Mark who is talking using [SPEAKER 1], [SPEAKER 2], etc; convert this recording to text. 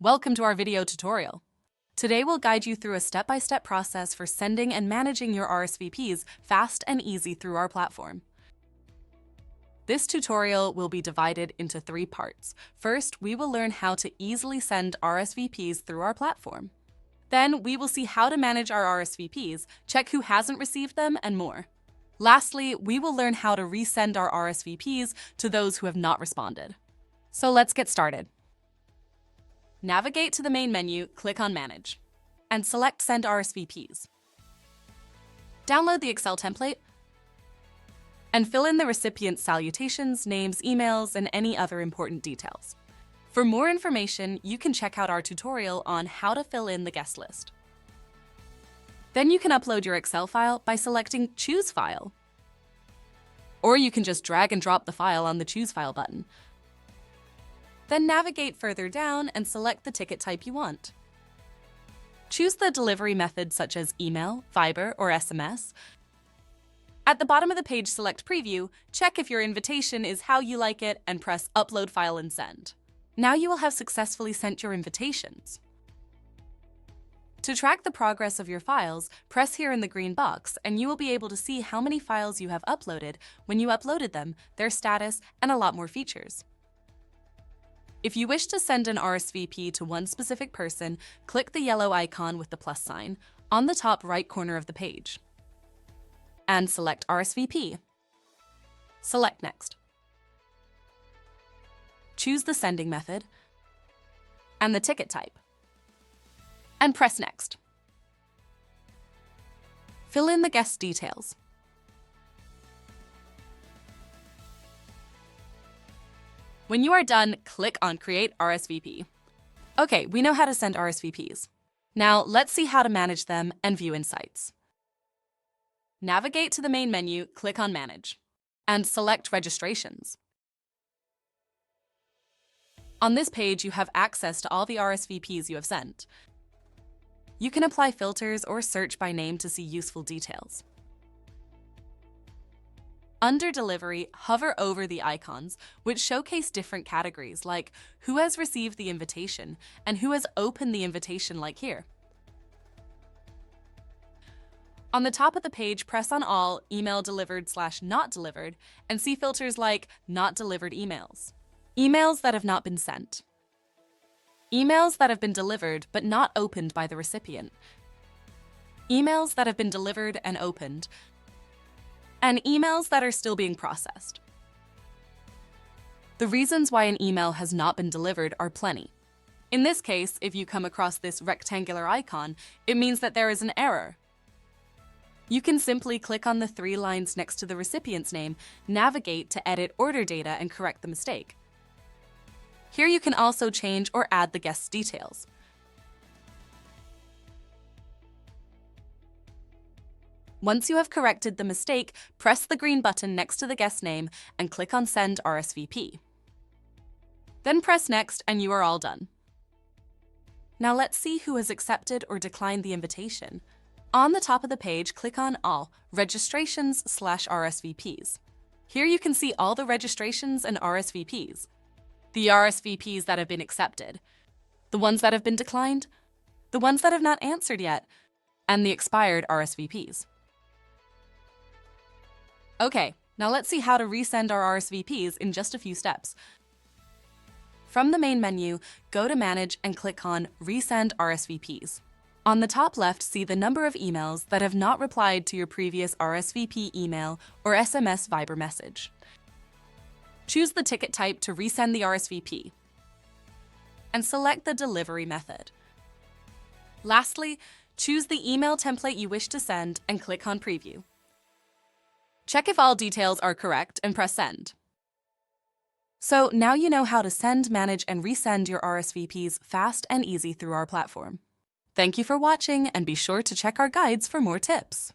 [SPEAKER 1] Welcome to our video tutorial. Today we'll guide you through a step-by-step process for sending and managing your RSVPs fast and easy through our platform. This tutorial will be divided into 3 parts. First, we will learn how to easily send RSVPs through our platform. Then, we will see how to manage our RSVPs, check who hasn't received them, and more. Lastly, we will learn how to resend our RSVPs to those who have not responded. So let's get started. Navigate to the main menu, click on Manage, and select Send RSVPs. Download the Excel template and fill in the recipient's salutations, names, emails, and any other important details. For more information, you can check out our tutorial on how to fill in the guest list. Then you can upload your Excel file by selecting Choose File. Or you can just drag and drop the file on the Choose File button. Then navigate further down and select the ticket type you want. Choose the delivery method such as email, Viber, or SMS. At the bottom of the page, select Preview, check if your invitation is how you like it, and press Upload File and Send. Now you will have successfully sent your invitations. To track the progress of your files, press here in the green box and you will be able to see how many files you have uploaded, when you uploaded them, their status, and a lot more features. If you wish to send an RSVP to one specific person, click the yellow icon with the plus sign on the top right corner of the page and select RSVP. Select Next. Choose the sending method and the ticket type, and press Next. Fill in the guest details. When you are done, click on Create RSVP. Okay, we know how to send RSVPs. Now let's see how to manage them and view insights. Navigate to the main menu, click on Manage, and select Registrations. On this page, you have access to all the RSVPs you have sent. You can apply filters or search by name to see useful details. Under Delivery, hover over the icons, which showcase different categories like who has received the invitation and who has opened the invitation, like here. On the top of the page, press on All, Email Delivered/Not Delivered, and see filters like Not Delivered Emails, Emails that have not been sent, Emails that have been delivered but not opened by the recipient, Emails that have been delivered and opened, and emails that are still being processed. The reasons why an email has not been delivered are plenty. In this case, if you come across this rectangular icon, it means that there is an error. You can simply click on the 3 lines next to the recipient's name, navigate to edit order data, and correct the mistake. Here you can also change or add the guest's details. Once you have corrected the mistake, press the green button next to the guest name and click on Send RSVP. Then press Next and you are all done. Now let's see who has accepted or declined the invitation. On the top of the page, click on All, Registrations/RSVPs. Here you can see all the registrations and RSVPs, the RSVPs that have been accepted, the ones that have been declined, the ones that have not answered yet, and the expired RSVPs. Okay, now let's see how to resend our RSVPs in just a few steps. From the main menu, go to Manage and click on Resend RSVPs. On the top left, see the number of emails that have not replied to your previous RSVP email or SMS Viber message. Choose the ticket type to resend the RSVP, and select the delivery method. Lastly, choose the email template you wish to send and click on Preview. Check if all details are correct and press Send. So now you know how to send, manage, and resend your RSVPs fast and easy through our platform. Thank you for watching, and be sure to check our guides for more tips.